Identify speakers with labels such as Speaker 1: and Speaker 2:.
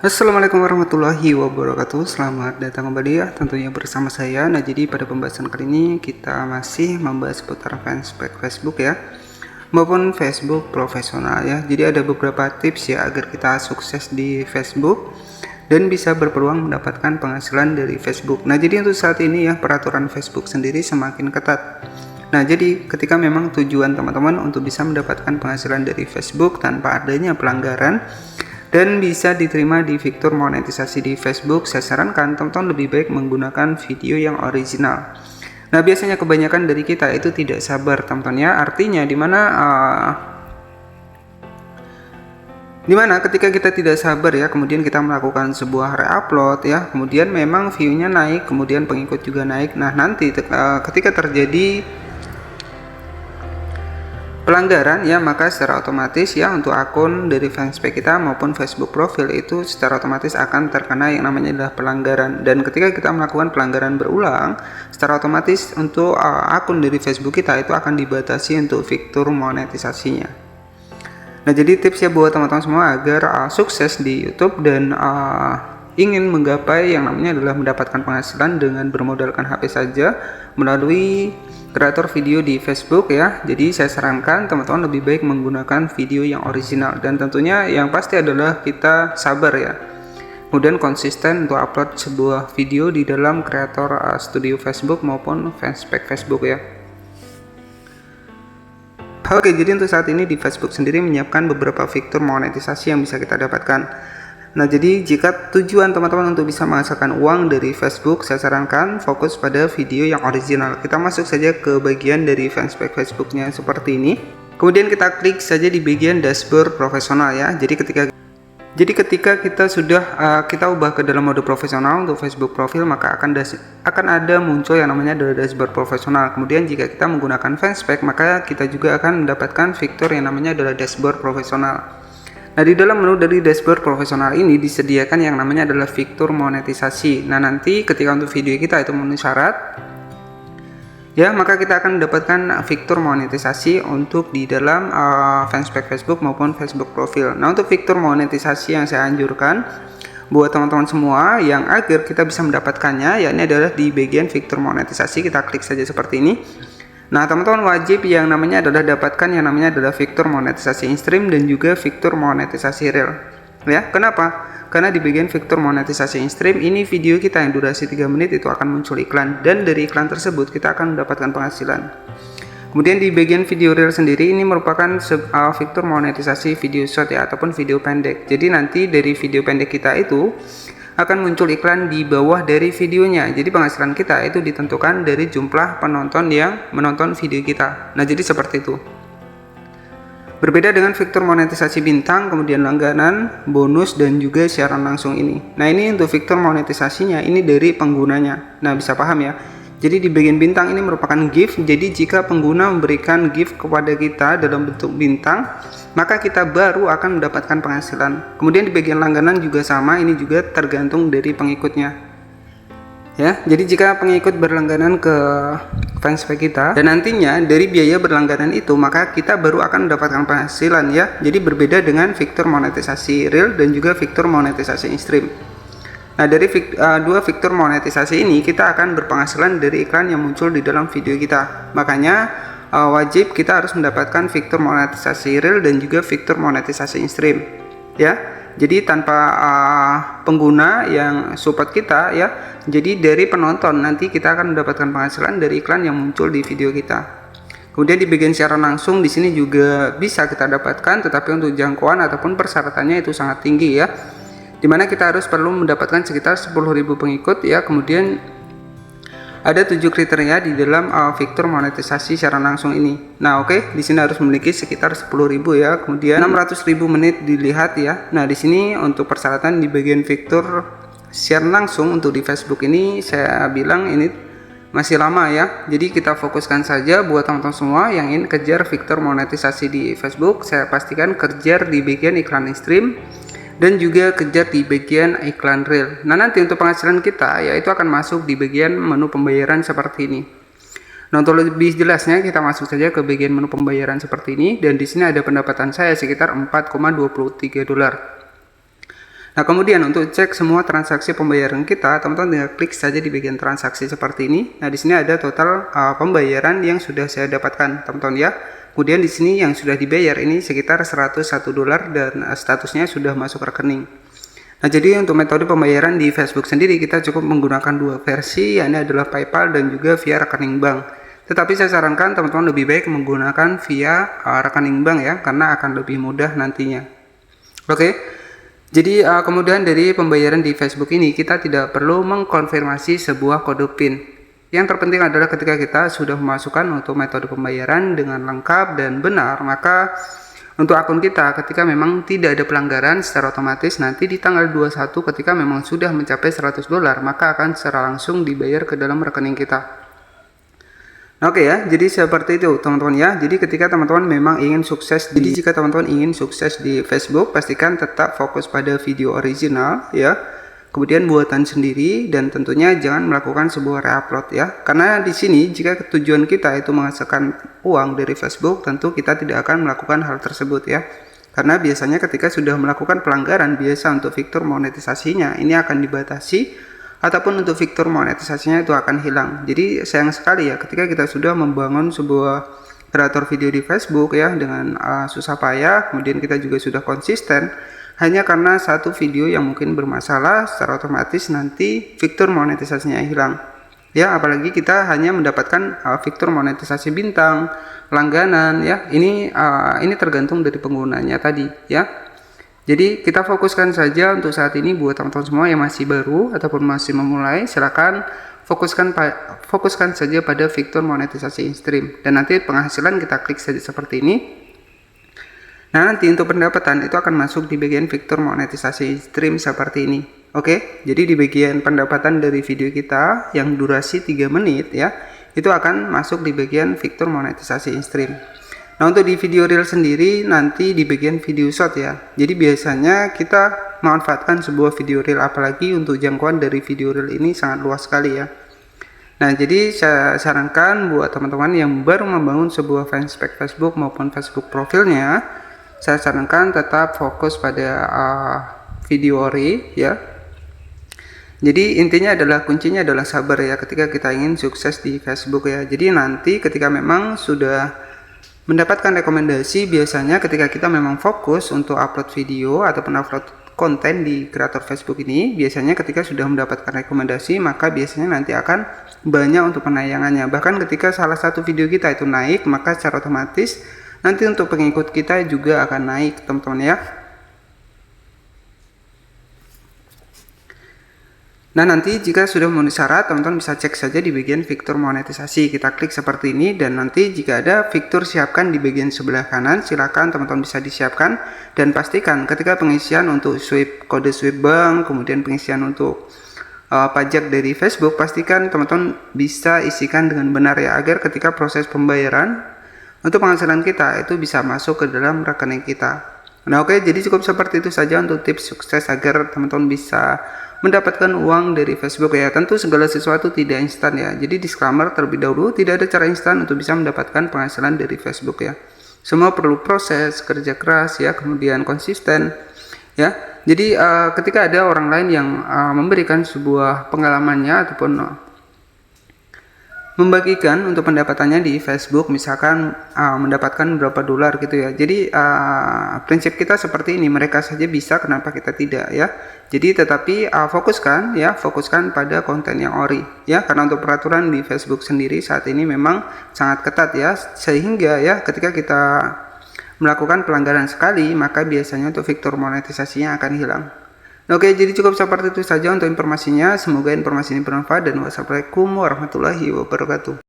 Speaker 1: Assalamualaikum warahmatullahi wabarakatuh. Selamat datang kembali ya, tentunya bersama saya. Nah, jadi pada pembahasan kali ini kita masih membahas seputar fanspage Facebook ya, maupun Facebook profesional ya. Jadi ada beberapa tips ya agar kita sukses di Facebook dan bisa berpeluang mendapatkan penghasilan dari Facebook. Nah, jadi untuk saat ini ya, peraturan Facebook sendiri semakin ketat. Nah, jadi ketika memang tujuan teman-teman untuk bisa mendapatkan penghasilan dari Facebook tanpa adanya pelanggaran dan bisa diterima di fitur monetisasi di Facebook, saya sarankan teman-teman lebih baik menggunakan video yang original. Nah, biasanya kebanyakan dari kita itu tidak sabar teman-teman ya, artinya dimana ketika kita tidak sabar ya, kemudian kita melakukan sebuah reupload ya, kemudian memang view-nya naik, kemudian pengikut juga naik. Nah, nanti ketika terjadi pelanggaran ya, maka secara otomatis ya untuk akun dari fanspage kita maupun Facebook profil itu secara otomatis akan terkena yang namanya adalah pelanggaran. Dan ketika kita melakukan pelanggaran berulang, secara otomatis untuk akun dari Facebook kita itu akan dibatasi untuk fitur monetisasinya. Nah, jadi tips ya buat teman-teman semua agar sukses di YouTube dan ingin menggapai yang namanya adalah mendapatkan penghasilan dengan bermodalkan HP saja melalui kreator video di Facebook ya. Jadi saya sarankan teman-teman lebih baik menggunakan video yang original, dan tentunya yang pasti adalah kita sabar ya, kemudian konsisten untuk upload sebuah video di dalam kreator studio Facebook maupun fanspage Facebook ya. Oke, jadi untuk saat ini di Facebook sendiri menyiapkan beberapa fitur monetisasi yang bisa kita dapatkan. Nah, jadi jika tujuan teman-teman untuk bisa menghasilkan uang dari Facebook, saya sarankan fokus pada video yang original. Kita masuk saja ke bagian dari fanspage Facebooknya seperti ini. Kemudian kita klik saja di bagian dashboard profesional ya. Jadi ketika kita sudah kita ubah ke dalam mode profesional untuk Facebook profil, maka akan ada muncul yang namanya adalah dashboard profesional. Kemudian jika kita menggunakan fanspage, maka kita juga akan mendapatkan fitur yang namanya adalah dashboard profesional. Nah, di dalam menu dari dashboard profesional ini disediakan yang namanya adalah fitur monetisasi. Nah, nanti ketika untuk video kita itu memenuhi syarat ya, maka kita akan mendapatkan fitur monetisasi untuk di dalam fanspage Facebook maupun Facebook profil. Nah, untuk fitur monetisasi yang saya anjurkan buat teman-teman semua yang agar kita bisa mendapatkannya, ya ini adalah di bagian fitur monetisasi. Kita klik saja seperti ini. Nah, teman-teman wajib yang namanya adalah dapatkan yang namanya adalah fitur monetisasi in-stream dan juga fitur monetisasi real. Ya, kenapa? Karena di bagian fitur monetisasi in-stream ini video kita yang durasi 3 menit itu akan muncul iklan, dan dari iklan tersebut kita akan mendapatkan penghasilan. Kemudian di bagian video real sendiri ini merupakan fitur monetisasi video short ya, ataupun video pendek. Jadi nanti dari video pendek kita itu akan muncul iklan di bawah dari videonya. Jadi penghasilan kita itu ditentukan dari jumlah penonton yang menonton video kita. Nah, jadi seperti itu. Berbeda dengan fitur monetisasi bintang, kemudian langganan, bonus, dan juga siaran langsung ini. Nah, ini untuk fitur monetisasinya ini dari penggunanya. Nah, bisa paham ya. Jadi di bagian bintang ini merupakan gift. Jadi jika pengguna memberikan gift kepada kita dalam bentuk bintang, maka kita baru akan mendapatkan penghasilan. Kemudian di bagian langganan juga sama, ini juga tergantung dari pengikutnya. Ya, jadi jika pengikut berlangganan ke fanspage kita dan nantinya dari biaya berlangganan itu, maka kita baru akan mendapatkan penghasilan ya. Jadi berbeda dengan fitur monetisasi real dan juga fitur monetisasi in-stream. Nah, dari dua fitur monetisasi ini kita akan berpenghasilan dari iklan yang muncul di dalam video kita. Makanya wajib kita harus mendapatkan fitur monetisasi real dan juga fitur monetisasi in-stream ya. Jadi tanpa pengguna yang support kita ya, jadi dari penonton nanti kita akan mendapatkan penghasilan dari iklan yang muncul di video kita. Kemudian di bagian siaran langsung di sini juga bisa kita dapatkan, tetapi untuk jangkauan ataupun persyaratannya itu sangat tinggi ya, dimana kita harus perlu mendapatkan sekitar 10.000 pengikut ya. Kemudian ada 7 kriteria di dalam fitur monetisasi siaran langsung ini. Nah, oke, di sini harus memiliki sekitar 10.000 ya. Kemudian 600.000 menit dilihat ya. Nah, di sini untuk persyaratan di bagian fitur siaran langsung untuk di Facebook ini saya bilang ini masih lama ya. Jadi kita fokuskan saja buat teman-teman semua yang ingin kejar fitur monetisasi di Facebook. Saya pastikan kejar di bagian iklan in-stream dan juga kejar di bagian iklan real. Nah, nanti untuk penghasilan kita ya itu akan masuk di bagian menu pembayaran seperti ini. Nah, untuk lebih jelasnya kita masuk saja ke bagian menu pembayaran seperti ini, dan di sini ada pendapatan saya sekitar $4,23. Nah, kemudian untuk cek semua transaksi pembayaran kita, teman-teman tinggal klik saja di bagian transaksi seperti ini. Nah, di sini ada total pembayaran yang sudah saya dapatkan, teman-teman ya. Kemudian di sini yang sudah dibayar ini sekitar $101 dan statusnya sudah masuk rekening. Nah, jadi untuk metode pembayaran di Facebook sendiri kita cukup menggunakan dua versi, yakni adalah PayPal dan juga via rekening bank. Tetapi saya sarankan teman-teman lebih baik menggunakan via rekening bank ya, karena akan lebih mudah nantinya. Oke. Jadi kemudian dari pembayaran di Facebook ini kita tidak perlu mengkonfirmasi sebuah kode PIN. Yang terpenting adalah ketika kita sudah memasukkan untuk metode pembayaran dengan lengkap dan benar, maka untuk akun kita ketika memang tidak ada pelanggaran secara otomatis nanti di tanggal 21 ketika memang sudah mencapai $100 maka akan secara langsung dibayar ke dalam rekening kita. Oke ya, jadi seperti itu teman-teman ya. Jadi ketika teman-teman memang ingin sukses, jadi jika teman-teman ingin sukses di Facebook, pastikan tetap fokus pada video original ya. Kemudian buatan sendiri dan tentunya jangan melakukan sebuah reupload ya. Karena di sini jika tujuan kita itu menghasilkan uang dari Facebook, tentu kita tidak akan melakukan hal tersebut ya. Karena biasanya ketika sudah melakukan pelanggaran biasa untuk fitur monetisasinya ini akan dibatasi ataupun untuk fitur monetisasinya itu akan hilang. Jadi sayang sekali ya ketika kita sudah membangun sebuah kreator video di Facebook ya dengan susah payah, kemudian kita juga sudah konsisten, hanya karena satu video yang mungkin bermasalah secara otomatis nanti fitur monetisasinya hilang. Ya, apalagi kita hanya mendapatkan fitur monetisasi bintang, langganan ya. Ini tergantung dari penggunanya tadi ya. Jadi kita fokuskan saja untuk saat ini buat teman-teman semua yang masih baru ataupun masih memulai, silakan fokuskan saja pada fitur monetisasi in-stream dan nanti penghasilan kita klik saja seperti ini. Nah, nanti untuk pendapatan itu akan masuk di bagian fitur monetisasi in-stream seperti ini. Oke, jadi di bagian pendapatan dari video kita yang durasi 3 menit ya, itu akan masuk di bagian fitur monetisasi in-stream. Nah, untuk di video reel sendiri nanti di bagian video short ya. Jadi biasanya kita memanfaatkan sebuah video reel, apalagi untuk jangkauan dari video reel ini sangat luas sekali ya. Nah, jadi saya sarankan buat teman-teman yang baru membangun sebuah fanspage Facebook maupun Facebook profilnya, saya sarankan tetap fokus pada video ori ya. Jadi intinya adalah kuncinya adalah sabar ya ketika kita ingin sukses di Facebook ya. Jadi nanti ketika memang sudah mendapatkan rekomendasi, biasanya ketika kita memang fokus untuk upload video ataupun upload konten di kreator Facebook ini, biasanya ketika sudah mendapatkan rekomendasi maka biasanya nanti akan banyak untuk penayangannya. Bahkan ketika salah satu video kita itu naik, maka secara otomatis nanti untuk pengikut kita juga akan naik teman-teman ya. Nah, nanti jika sudah memenuhi syarat, teman-teman bisa cek saja di bagian fitur monetisasi. Kita klik seperti ini dan nanti jika ada fitur siapkan di bagian sebelah kanan, silakan teman-teman bisa disiapkan dan pastikan ketika pengisian untuk kode swipe bank, kemudian pengisian untuk pajak dari Facebook, pastikan teman-teman bisa isikan dengan benar ya, agar ketika proses pembayaran untuk penghasilan kita itu bisa masuk ke dalam rekening kita. Nah, oke, jadi cukup seperti itu saja untuk tips sukses agar teman-teman bisa mendapatkan uang dari Facebook ya. Tentu segala sesuatu tidak instan ya. Jadi disclaimer terlebih dahulu, tidak ada cara instan untuk bisa mendapatkan penghasilan dari Facebook ya. Semua perlu proses, kerja keras ya, kemudian konsisten ya. Jadi ketika ada orang lain yang memberikan sebuah pengalamannya ataupun membagikan untuk pendapatannya di Facebook, misalkan mendapatkan berapa dolar gitu ya. Jadi prinsip kita seperti ini, mereka saja bisa, kenapa kita tidak ya. Jadi tetapi fokuskan pada konten yang ori ya, karena untuk peraturan di Facebook sendiri saat ini memang sangat ketat ya, sehingga ya ketika kita melakukan pelanggaran sekali maka biasanya untuk fitur monetisasinya akan hilang. Oke, jadi cukup seperti itu saja untuk informasinya. Semoga informasi ini bermanfaat dan wassalamualaikum warahmatullahi wabarakatuh.